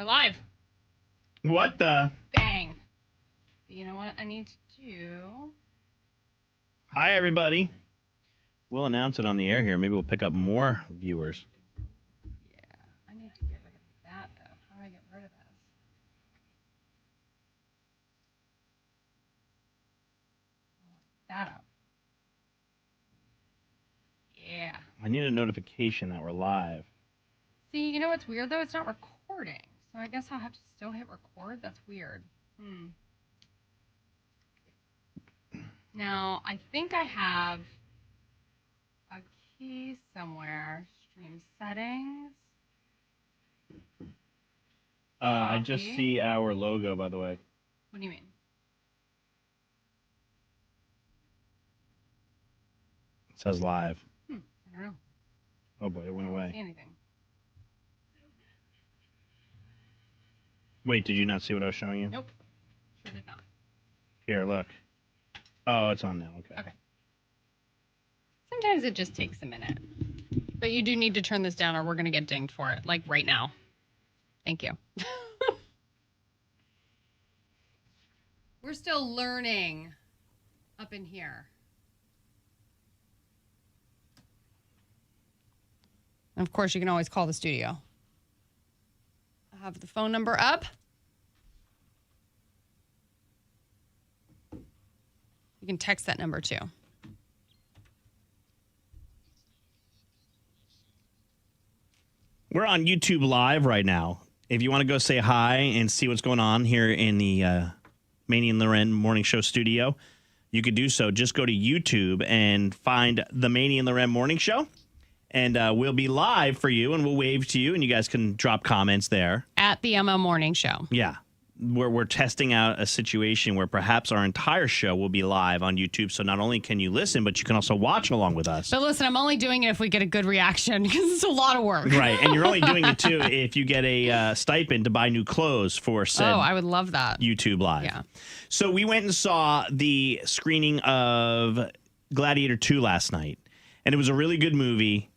We're live. What the? Bang. But you know what I need to do? Hi, everybody. We'll announce it on the air here. Maybe we'll pick up more viewers. Yeah, I need to get rid of that, though. How do I get rid of this? That up. Yeah. I need a notification that we're live. See, you know what's weird, though? It's not recording. So I guess I'll have to still hit record? That's weird. Now, I think I have a key somewhere. Stream settings. I just see our logo, by the way. What do you mean? It says live. I don't know. Oh, boy, it went I don't away. see anything. Wait, did you not see what I was showing you? Nope. Sure did not. Here, look. Oh, it's on now. Okay. Sometimes it just takes a minute. But you do need to turn this down or we're going to get dinged for it, like right now. Thank you. We're still learning up in here. And of course, you can always call the studio. I have the phone number up. You can text that number too. We're on YouTube Live right now. If you want to go say hi and see what's going on here in the Maney and LauRen Morning Show studio, you could do so. Just go to YouTube and find the Maney and LauRen Morning Show. And we'll be live for you, and we'll wave to you, and you guys can drop comments there. At the ML Morning Show. Yeah. We're testing out a situation where perhaps our entire show will be live on YouTube. So not only can you listen, but you can also watch along with us. But listen, I'm only doing it if we get a good reaction because it's a lot of work. Right. And you're only doing it, too, if you get a stipend to buy new clothes for said I would love that. YouTube Live. Yeah. So we went and saw the screening of Gladiator 2 last night. And it was a really good movie.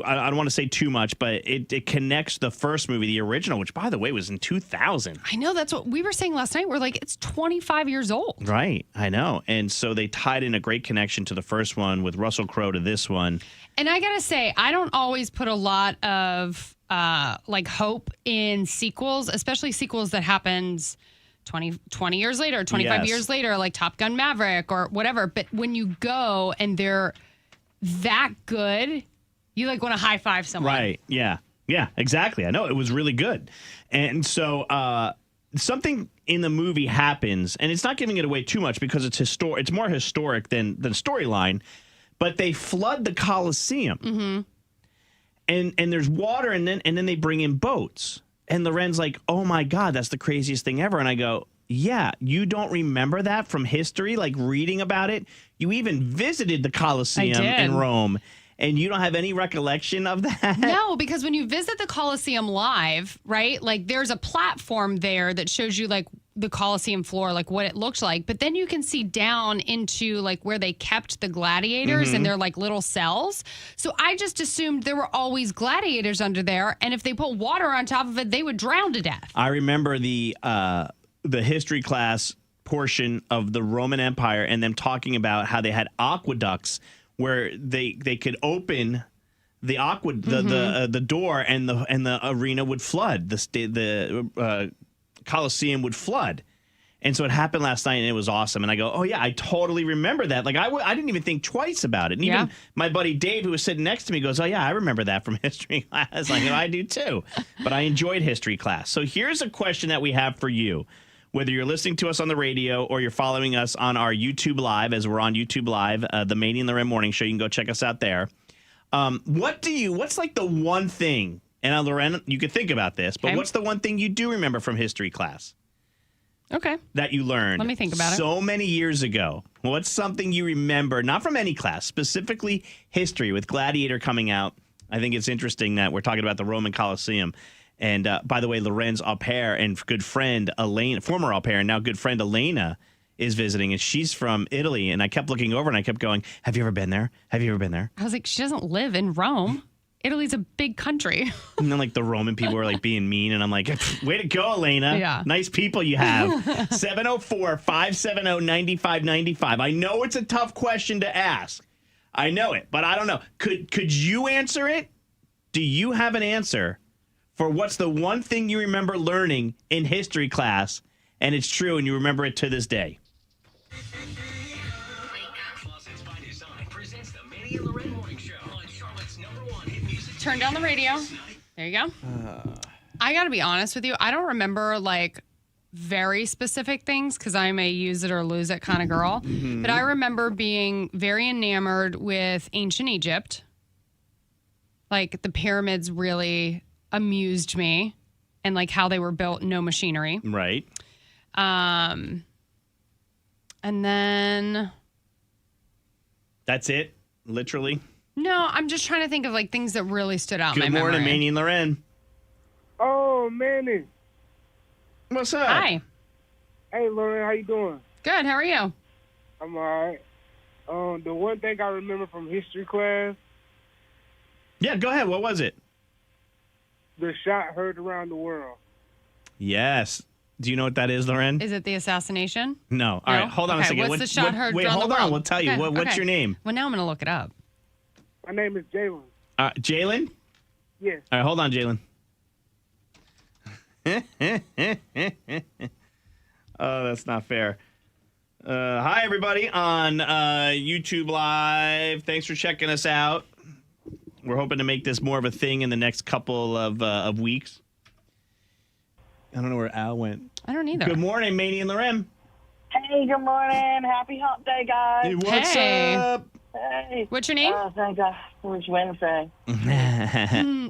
I don't want to say too much, but it connects the first movie, the original, which, by the way, was in 2000. I know. That's what we were saying last night. We're like, it's 25 years old. Right. I know. And so they tied in a great connection to the first one with Russell Crowe to this one. And I got to say, I don't always put a lot of hope in sequels, especially sequels that happens 20 years later, 25 years later, like Top Gun Maverick or whatever. But when you go and they're that good, you like want to high five someone. Right. Yeah. Yeah, exactly. I know. It was really good. And so something in the movie happens, and it's not giving it away too much because it's more historic than the storyline, but they flood the Colosseum. Mm-hmm. And there's water, and then they bring in boats. And LauRen's like, oh, my God, that's the craziest thing ever. And I go, yeah, you don't remember that from history, like reading about it? You even visited the Colosseum in Rome. And you don't have any recollection of that? No, because when you visit the Colosseum live, right, like there's a platform there that shows you like the Colosseum floor, like what it looked like. But then you can see down into like where they kept the gladiators in their like little cells. So I just assumed there were always gladiators under there. And if they put water on top of it, they would drown to death. I remember the history class portion of the Roman Empire and them talking about how they had aqueducts where they could open the the door and the arena would flood, the Colosseum would flood, and so it happened last night and it was awesome. And I go, oh yeah, I totally remember that. Like I didn't even think twice about it. And even my buddy Dave, who was sitting next to me, goes, oh yeah, I remember that from history class. Like I do too, but I enjoyed history class. So here's a question that we have for you. Whether you're listening to us on the radio or you're following us on our YouTube Live, as we're on YouTube Live, the Maney and LauRen Morning Show, you can go check us out there. What's like the one thing, and LauRen, you could think about this, but what's the one thing you do remember from history class? Okay. That you learned. Let me think about it. So many years ago. What's something you remember, not from any class, specifically history with Gladiator coming out? I think it's interesting that we're talking about the Roman Colosseum. And by the way, LauRen's au pair and good friend, Elena, former au pair and now good friend, Elena, is visiting. And she's from Italy. And I kept looking over and I kept going, have you ever been there? Have you ever been there? I was like, she doesn't live in Rome. Italy's a big country. And then, like, the Roman people were, like, being mean. And I'm like, way to go, Elena. Yeah. Nice people you have. 704-570-9595. I know it's a tough question to ask. I know it, but I don't know. Could you answer it? Do you have an answer for what's the one thing you remember learning in history class, and it's true, and you remember it to this day? Closets by Design presents the Maney and LauRen Morning Show on Charlotte's #1 hit music. Turn down the radio. There you go. I got to be honest with you. I don't remember like very specific things because I'm a use it or lose it kind of girl. But I remember being very enamored with ancient Egypt. Like the pyramids really amused me and like how they were built, no machinery. Right. And then... That's it? Literally? No, I'm just trying to think of like things that really stood out in Good my morning, memory. Maney and LauRen. Oh, Maney. What's up? Hi. Hey, LauRen, how you doing? Good. How are you? I'm all right. The one thing I remember from history class, Yeah, go ahead. What was it? the shot heard around the world. Yes. Do you know what that is, LauRen? Is it the assassination? No. All right, hold on a Okay, second. what's the shot heard Wait, around the hold on. world? We'll tell you. Okay, What's okay. your name? Well, now I'm going to look it up. My name is Jalen. Jalen? Yes. All right, hold on, Jalen. Oh, that's not fair. Hi, everybody on YouTube Live. Thanks for checking us out. We're hoping to make this more of a thing in the next couple of weeks. I don't know where Al went. I don't either. Good morning, Maney and LauRen. Hey, good morning. Happy hump day, guys. Hey, what's Hey. up? Hey. What's your name? Oh, thank God. It's Wednesday.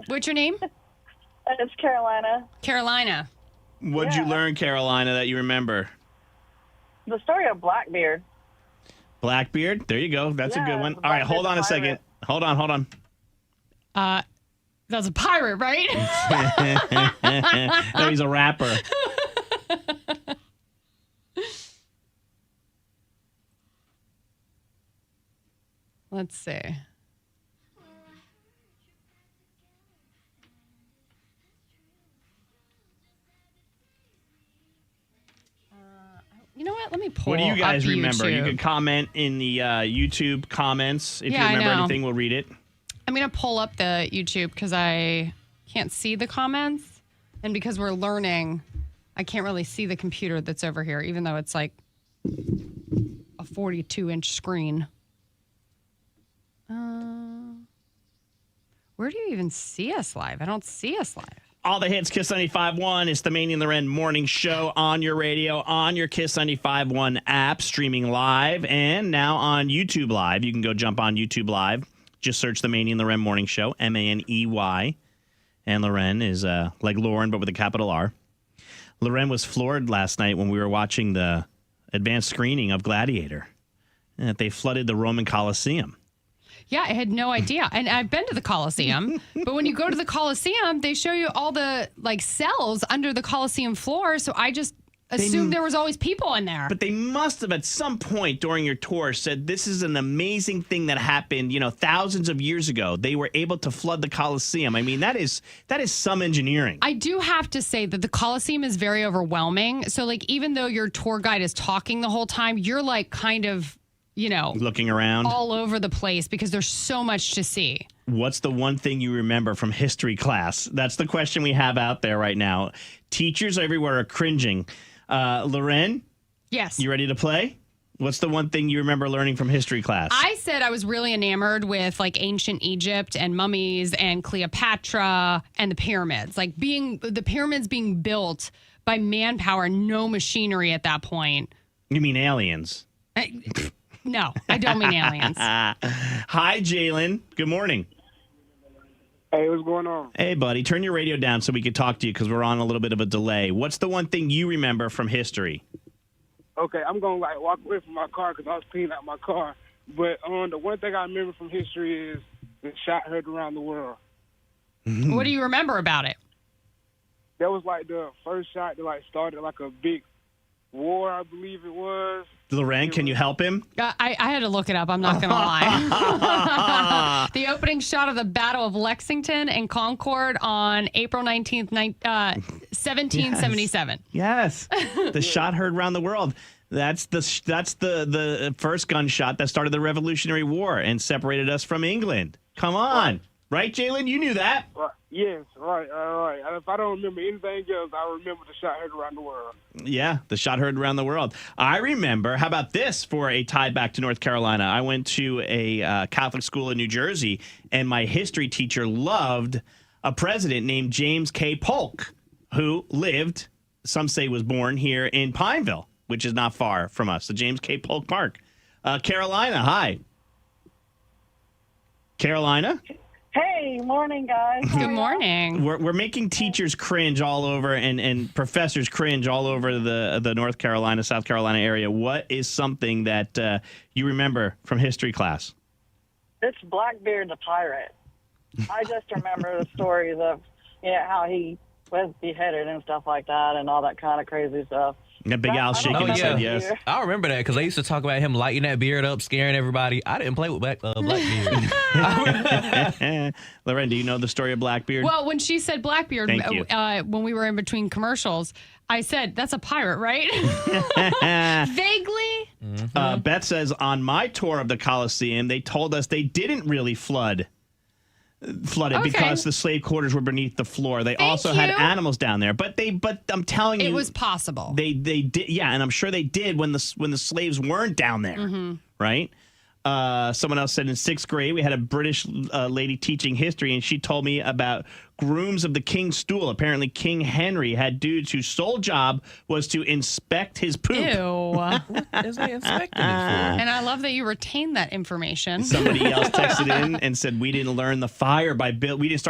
What's your name? It's Carolina. Carolina. What'd you Yeah. learn, Carolina, that you remember? The story of Blackbeard. Blackbeard? There you go. That's a good Yeah, one. All right, hold on a second. Hold on. That's a pirate, right? No, he's a rapper. Let's see. You know what? Let me pull What do you guys up remember? You YouTube. can comment in the YouTube comments. If Yeah, you I remember know. anything, we'll read it. I'm going to pull up the YouTube because I can't see the comments. And because we're learning, I can't really see the computer that's over here, even though it's like a 42-inch screen. Where do you even see us live? I don't see us live. All the hits, Kiss 95.1. It's the Maney and LauRen morning show on your radio, on your Kiss 95.1 app, streaming live, and now on YouTube Live. You can go jump on YouTube Live. Just search the Maney and LauRen morning show, MANEY. And LauRen is like Lauren, but with a capital R. LauRen was floored last night when we were watching the advanced screening of Gladiator. And that they flooded the Roman Colosseum. Yeah, I had no idea. And I've been to the Coliseum, but when you go to the Coliseum, they show you all the like cells under the Coliseum floor. So I just assumed there was always people in there. But they must have at some point during your tour said this is an amazing thing that happened, thousands of years ago. They were able to flood the Colosseum. I mean, that is some engineering. I do have to say that the Coliseum is very overwhelming. So like even though your tour guide is talking the whole time, you're like kind of, Looking around. all over the place because there's so much to see. What's the one thing you remember from history class? That's the question we have out there right now. Teachers everywhere are cringing. LauRen, Yes. you ready to play? What's the one thing you remember learning from history class? I said I was really enamored with like ancient Egypt and mummies and Cleopatra and the pyramids, like the pyramids being built by manpower, no machinery at that point. You mean aliens? No, I don't mean aliens. Hi, Jalen. Good morning. Hey, what's going on? Hey, buddy, turn your radio down so we can talk to you because we're on a little bit of a delay. What's the one thing you remember from history? Okay, I'm going to walk away from my car because I was cleaning out my car. But the one thing I remember from history is the shot heard around the world. What do you remember about it? That was like the first shot that started like a big war, I believe it was. LauRen, can you help him? I had to look it up. I'm not going to lie. The opening shot of the Battle of Lexington and Concord on April 19th, 1777. Yes. The shot heard around the world. That's the first gunshot that started the Revolutionary War and separated us from England. Come on. Right, Jalen? You knew that. Yes, right. If I don't remember anything else, I remember the shot heard around the world. Yeah, the shot heard around the world. I remember, how about this for a tie back to North Carolina? I went to a Catholic school in New Jersey, and my history teacher loved a president named James K. Polk, who lived, some say was born here in Pineville, which is not far from us, the James K. Polk Park. Carolina, hi. Carolina? Hey, morning, guys. Good morning. We're making teachers cringe all over and professors cringe all over the North Carolina, South Carolina area. What is something that you remember from history class? It's Blackbeard the pirate. I just remember the stories of how he was beheaded and stuff like that and all that kind of crazy stuff. Yeah, Big Al shaking his head, yes. I remember that because they used to talk about him lighting that beard up, scaring everybody. I didn't play with Blackbeard. LauRen, do you know the story of Blackbeard? Well, when she said Blackbeard, Thank you. when we were in between commercials, I said, that's a pirate, right? Vaguely. Beth says, on my tour of the Coliseum, they told us they didn't really flooded because the slave quarters were beneath the floor. They also had animals down there, but I'm telling you, it was possible. They did, yeah, and I'm sure they did when the slaves weren't down there, right? Someone else said in 6th grade we had a British lady teaching history, and she told me about grooms of the king's stool. Apparently, King Henry had dudes whose sole job was to inspect his poop. Ew. What is they inspecting it for? And I love that you retained that information. Somebody else texted in and said we didn't start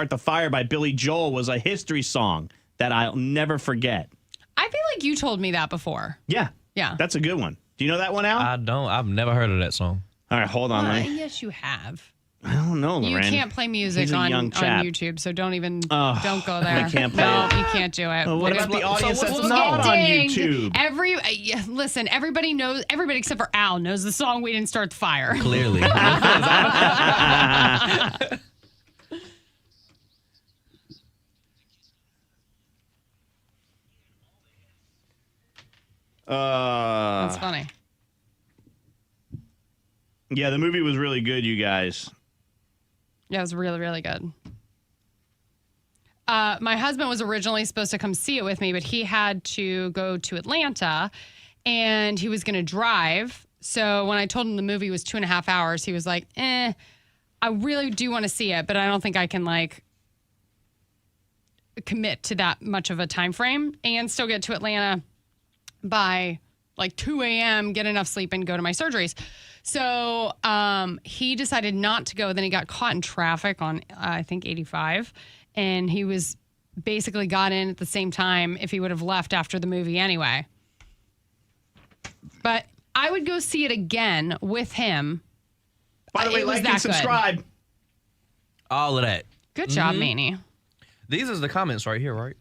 the fire by Billy Joel was a history song that I'll never forget. I feel like you told me that before. Yeah, Yeah. that's a good one. Do you know that one, Al? I don't. I've never heard of that song. All right, hold on. Yes, you have. I don't know, LauRen. You can't play music He's a on young chap. YouTube, so don't go there. I can't play no, it. you can't do it. What about the audience that's We'll not get on dinged. YouTube? Listen, everybody except for Al knows the song We Didn't Start the Fire. Clearly. That's funny. Yeah, the movie was really good, you guys. Yeah, it was really, really good. My husband was originally supposed to come see it with me, but he had to go to Atlanta, and he was going to drive. So when I told him the movie was 2.5 hours, he was like, I really do want to see it, but I don't think I can, commit to that much of a time frame and still get to Atlanta by 2 a.m., get enough sleep, and go to my surgeries. So he decided not to go. Then he got caught in traffic on, I think, 85. And he was basically got in at the same time if he would have left after the movie anyway. But I would go see it again with him. By the way, It was like that and subscribe. All of that. Good job, Maney. These is the comments right here, right?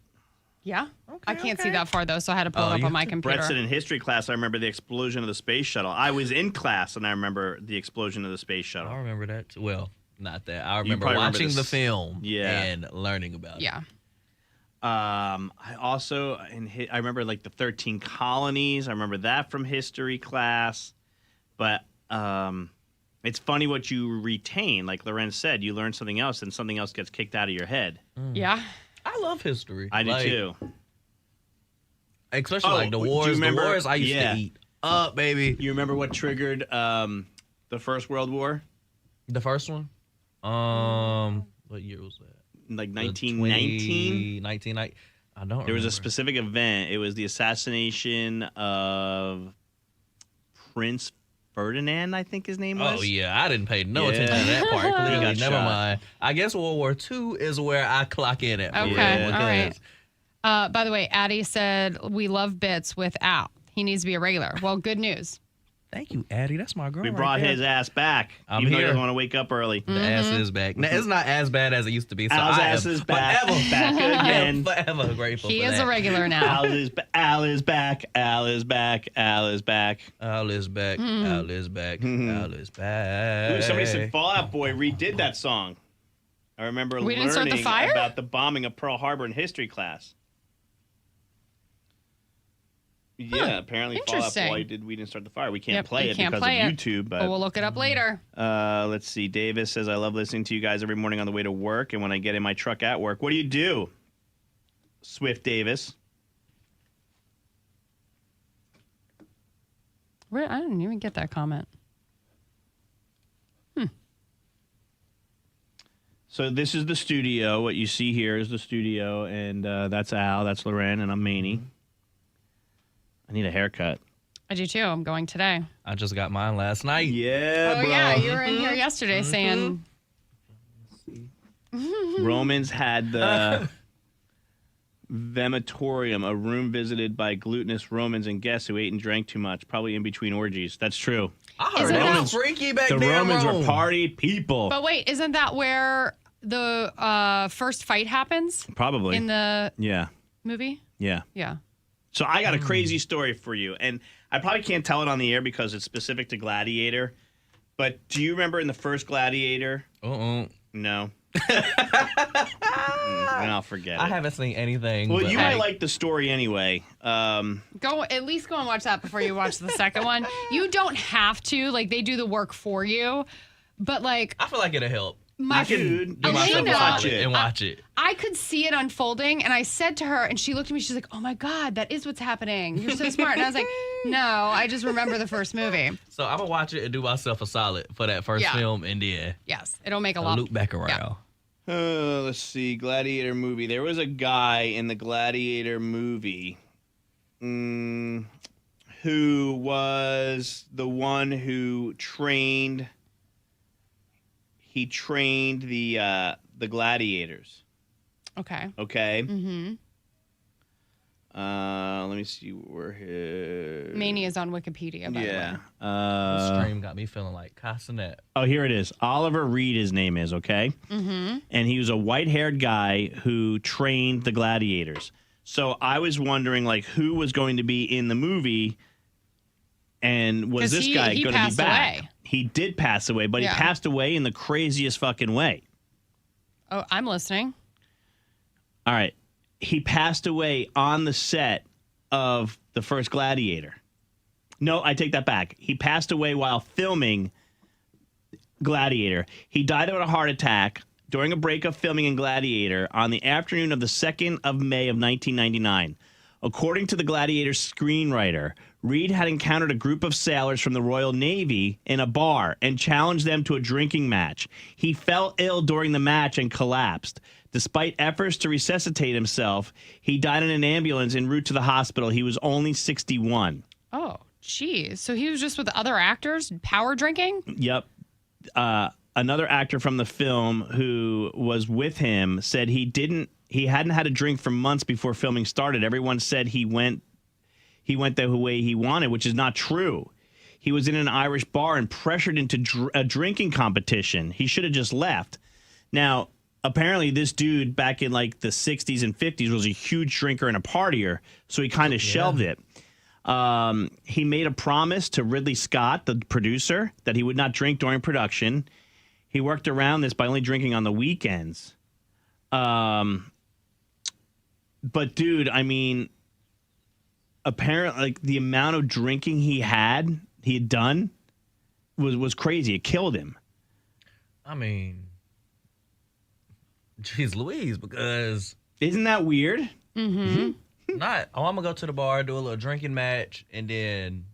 Yeah. I can't see that far, though, so I had to pull it up you on my have to- computer. Brett said in history class, I remember the explosion of the space shuttle. I was in class, and I remember the explosion of the space shuttle. I remember that too. Well, not that. I remember probably remember watching this. the film Yeah. and learning about it. Yeah. I also, I remember the 13 colonies. I remember that from history class. But it's funny what you retain. Like LauRen said, you learn something else, and something else gets kicked out of your head. Yeah. I love history. I do too. Especially do the you wars. remember- The wars I used yeah. to eat up, baby. You remember what triggered the First World War? The first one? What year was that? Like 1919? 1990. I don't remember. There was a specific event. It was the assassination of Prince Ferdinand, I think his name was. Oh, yeah. I didn't pay no Yeah. attention to that part. He Clearly. got Never shot. mind. I guess World War II is where I clock in at. Okay, Yeah. all right. By the way, Addie said, we love bits with Al. He needs to be a regular. Well, good news. Thank you, Addie. That's my girl. We right brought there. his ass back. I'm even though he here. doesn't want to wake up early. The ass is back. Now, it's not as bad as it used to be. So Al's I ass am is back. forever, Back again. forever grateful He for is that. a regular now. Al is back. Al is back. Al is back. Al is back. Al is back. Al is back. Al is back. Ooh, somebody said Fall Out Boy redid that song. I remember We didn't start the learning fire? about the bombing of Pearl Harbor in history class. Yeah, apparently Fall Out Interesting. Boy we didn't start the fire. We can't Yep, play we it can't because play of it. YouTube. But we'll look it up later. Let's see. Davis says, I love listening to you guys every morning on the way to work and when I get in my truck at work. What do you do? Swift Davis. Where, I didn't even get that comment. So this is the studio. What you see here is the studio, and that's Al, that's LauRen, and I'm Maney. I need a haircut. I do too. I'm going today. I just got mine last night. Yeah, Oh, bro. yeah. You were in here yesterday saying, Romans had the Vematorium, a room visited by glutinous Romans and guests who ate and drank too much, probably in between orgies. That's true. I heard Isn't that that- was freaky back The there. Romans Rome. were party people. but wait, isn't that where the first fight happens Probably. in the Yeah. movie? Yeah. Yeah. So I got a crazy story for you, and I probably can't tell it on the air because it's specific to Gladiator. But do you remember in the first Gladiator? No. Then I'll forget I it. haven't seen anything. Well, but you might like the story anyway. Go at least go and watch that before you watch the second one. You don't have to. Like, they do the work for you. But, like, I feel like it'll help. my Dude, Do you myself should a Elena- watch solid it. and watch it. I could see it unfolding, and I said to her, and she looked at me, she's like, oh my God, that is what's happening. You're so smart. And I was like, no, I just remember the first movie. So I'm gonna watch it and do myself a solid for that first Yeah. film, and then Yes, it'll make a I'll lot. loop back around. Let's see. Gladiator movie. There was a guy in the Gladiator movie who was the one who trained. He trained the gladiators. Okay. Okay. Mm-hmm. Let me see where his. Maney is on Wikipedia, by Yeah. This stream got me feeling like Castanet. Oh, here it is. Oliver Reed, his name is, okay? Mm-hmm. And he was a white-haired guy who trained the gladiators. So I was wondering, like, who was going to be in the movie, and was 'Cause this he- guy he going to be passed back? away. He did pass away, but Yeah. he passed away in the craziest fucking way. Oh, I'm listening. All right. He passed away on the set of the first Gladiator. No, I take that back. He passed away while filming Gladiator. He died of a heart attack during a break of filming in Gladiator on the afternoon of the 2nd of May of 1999. According to the Gladiator screenwriter, Reed had encountered a group of sailors from the Royal Navy in a bar and challenged them to a drinking match. He fell ill during the match and collapsed. Despite efforts to resuscitate himself, he died in an ambulance en route to the hospital. He was only 61. Oh, geez. So he was just with other actors, power drinking? Yep. Another actor from the film who was with him said he hadn't had a drink for months before filming started. Everyone said he went the way he wanted, which is not true. He was in an Irish bar and pressured into a drinking competition. He should have just left. Now, apparently this dude back in like the 60s and 50s was a huge drinker and a partier, so he kind of shelved it. He made a promise to Ridley Scott, the producer, that he would not drink during production. He worked around this by only drinking on the weekends. But dude, I mean, apparently, like the amount of drinking he had done was crazy. It killed him. I mean, geez Louise, because Isn't that weird? Mm-hmm. I'm gonna go to the bar, do a little drinking match, and then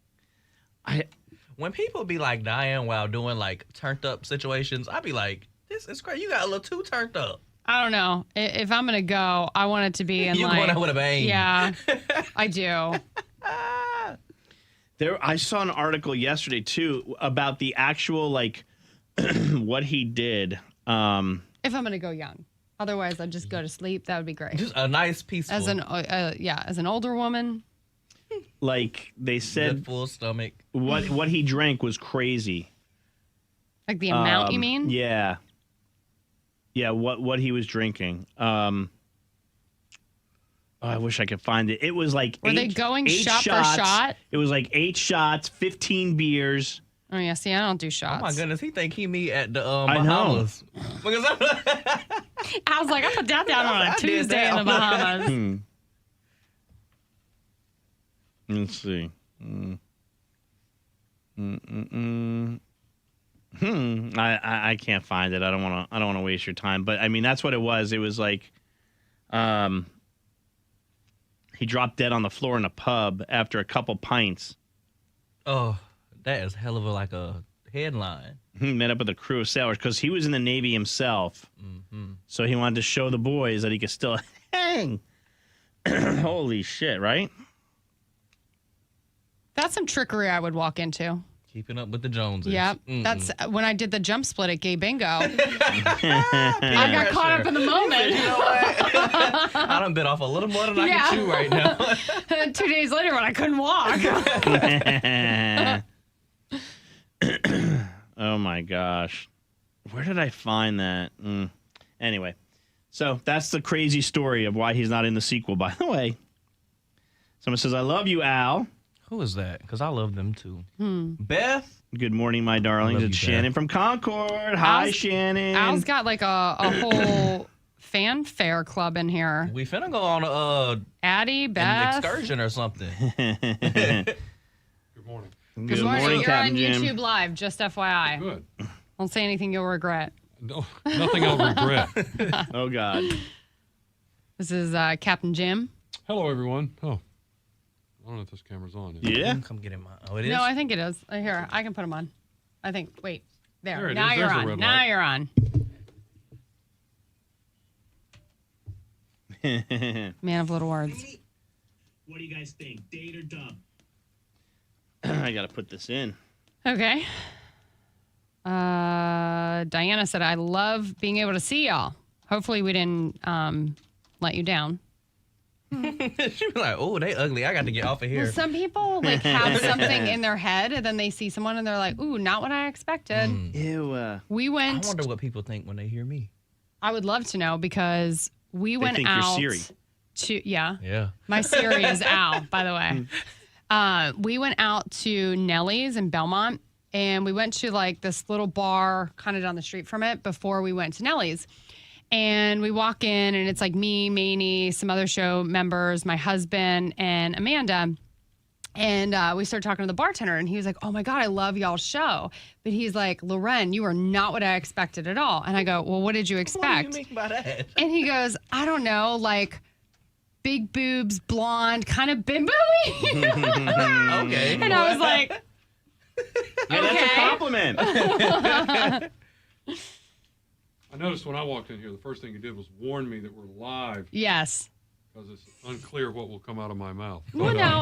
when people be like dying while doing like turned up situations, I be like, this is crazy. You got a little too turned up. I don't know. If I'm going to go, I want it to be in You like... going out with a bang. Yeah, I do. I saw an article yesterday too about the actual like what he did. If I'm going to go young. Otherwise, I'd just go to sleep. That would be great. Just a nice peaceful. As an older woman, like they Good said, full stomach. what he drank was crazy. Like the amount, you mean? Yeah. Yeah, what he was drinking. I wish I could find it. It was like Were they going shot for shot? It was like 8 shots, 15 beers. Oh, yeah. See, I don't do shots. Oh my goodness, he think he me at the I know. Bahamas. Because I was like, I put that down on I a did Tuesday in that. the Bahamas. Let's see. I can't find it. I don't want to waste your time. But I mean, that's what it was. It was like, he dropped dead on the floor in a pub after a couple pints. oh, that is hell of a headline. He met up with a crew of sailors because he was in the Navy himself. So he wanted to show the boys that he could still hang. Holy shit! Right? That's some trickery I would walk into. Keeping up with the Joneses. Yep. Mm-mm. That's when I did the jump split at Gay Bingo. I got caught up in the moment. You know what? I done bit off a little more than I can chew right now. 2 days later when I couldn't walk. Oh my gosh. Where did I find that? Anyway, so that's the crazy story of why he's not in the sequel, by the way. Someone says, I love you, Al. Who is that? Because I love them too. Beth? Good morning, my darlings. Love It's you, Shannon Beth. from Concord. Hi, Al's- Shannon. Al's got like a whole fanfare club in here. We finna go on Addie, an Beth. excursion or something. Good morning. Good Morning. morning, You're Captain on Jim. YouTube Live, just FYI. Good. Don't say anything you'll regret. No, nothing I'll regret. Oh, God. This is Captain Jim. Hello, everyone. Oh, I don't know if this camera's on. Is it? Yeah. Come get in my. Oh, it is? No, I think it is. Here, I can put them on. I think. Wait, there. There it Now is. you're There's a on. red Now light. you're on. Man of little words. What do you guys think? Date or dub? I got to put this in. Okay. Diana said, I love being able to see y'all. Hopefully we didn't let you down. She was like, oh, they ugly. I got to get off of here. Well, some people like have something in their head and then they see someone and they're like, ooh, not what I expected. Ew. We I went. wonder what people think when they hear me. I would love to know because we went think you're out Siri. to yeah. Yeah. My Siri is Al, by the way. We went out to Nellie's in Belmont, and we went to like this little bar kind of down the street from it before we went to Nellie's. And we walk in, and it's like me, Maney, some other show members, my husband, and Amanda. And we started talking to the bartender, and he was like, oh my God, I love y'all's show. But he's like, LauRen, you are not what I expected at all. And I go, well, what did you expect? What do you mean by that? And he goes, I don't know, like big boobs, blonde, kind of bimbo. Okay. And I was like, Yeah, that's a Okay. compliment. I noticed when I walked in here, the first thing you did was warn me that we're live yes. because it's unclear what will come out of my mouth. Well, But, no,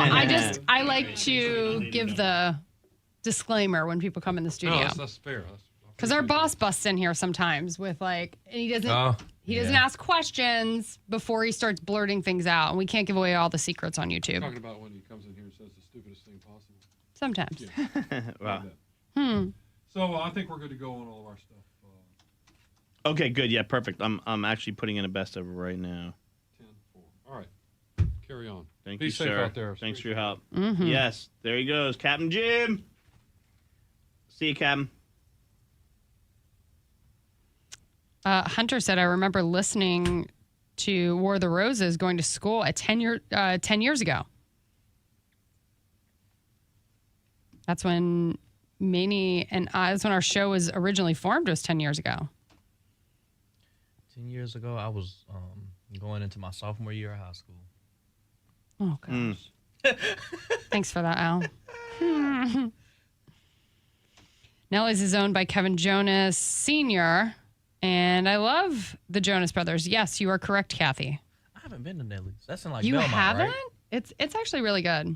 I like to give the disclaimer when people come in the no, studio. that's fair. Because our boss busts in here sometimes with like, and he doesn't yeah. ask questions before he starts blurting things out. And we can't give away all the secrets on YouTube. Talking about when he comes in here and says the stupidest thing possible. Sometimes. Wow. So I think we're good to go on all of our stuff. Okay, good. Yeah, perfect. I'm actually putting in a best of right now. 10-4. All right. Carry on. Thank Be you, safe sir. out there. Thanks for your help. Mm-hmm. Yes, there he goes, Captain Jim. See you, Captain. Hunter said, I remember listening to War of the Roses going to school at 10 years ago. That's when Maney and I, that's when our show was originally formed, was 10 years ago. 10 years ago, I was going into my sophomore year of high school. Oh, gosh. Thanks for that, Al. Nellie's is owned by Kevin Jonas Sr., and I love the Jonas Brothers. Yes, you are correct, Kathy. I haven't been to Nellie's. That's in like You Belmont, haven't? right? It's actually really good.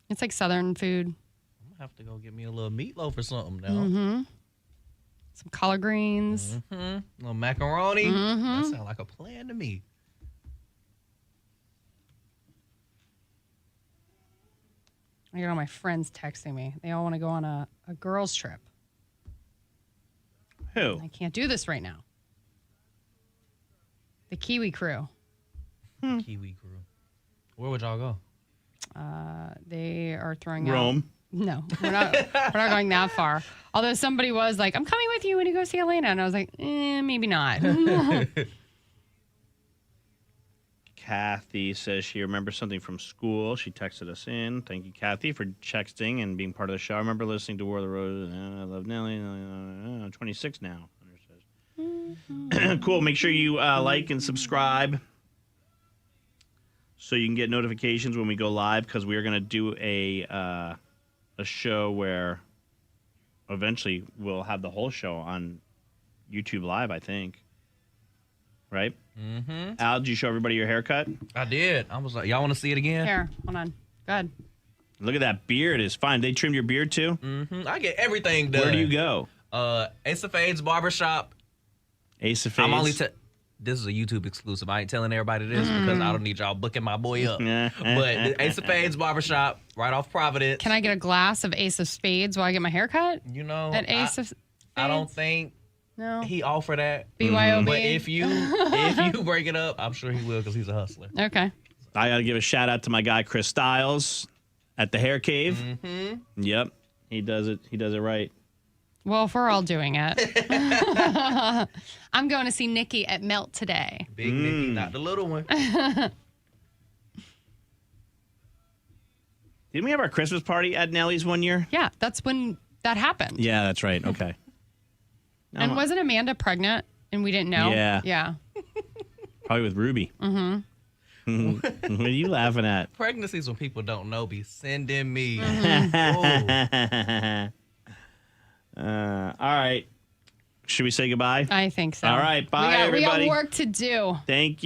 It's like Southern food. I'm going to have to go get me a little meatloaf or something now. Mm-hmm. Some collard greens. Mm-hmm. A little macaroni. Mhm. That sounds like a plan to me. I got all my friends texting me. They all want to go on a girls' trip. Who? I can't do this right now. The Kiwi crew. Kiwi crew. Where would y'all go? They are throwing out. Rome. No, we're not going that far. Although somebody was like, I'm coming with you when you go see Atlanta. And I was like, maybe not. Kathy says she remembers something from school. She texted us in. Thank you, Kathy, for texting and being part of the show. I remember listening to War of the Roses. I love Nelly. 26 now. Cool. Make sure you like and subscribe so you can get notifications when we go live, because we are going to do a show where eventually we'll have the whole show on YouTube Live, I think. Right? Mm-hmm. Al, did you show everybody your haircut? I did. I was like, y'all want to see it again? Here, hold on. Good. Look at that beard. It's fine. They trimmed your beard too? Mm-hmm. I get everything done. Where do you go? Ace of Fades Barbershop. Ace of Fades? I'm only this is a YouTube exclusive. I ain't telling everybody this because I don't need y'all booking my boy up. But Ace of Fades Barbershop, right off Providence. Can I get a glass of Ace of Spades while I get my hair cut? You know, At Ace of Spades? I don't think No. he offered that. BYOB? But if you break it up, I'm sure he will because he's a hustler. Okay. I got to give a shout out to my guy, Chris Styles, at the Hair Cave. Mm-hmm. Yep. He does it. He does it right. Well, if we're all doing it. I'm going to see Nikki at Melt today. Big Nicky, not the little one. Didn't we have our Christmas party at Nelly's one year? Yeah, that's when that happened. Yeah, that's right. Okay. And wasn't Amanda pregnant and we didn't know? Yeah. Yeah. Probably with Ruby. Mm-hmm. What are you laughing at? Pregnancies when people don't know be sending me. All right. Should we say goodbye? I think so. All right. Bye, we everybody. got work to do. Thank you.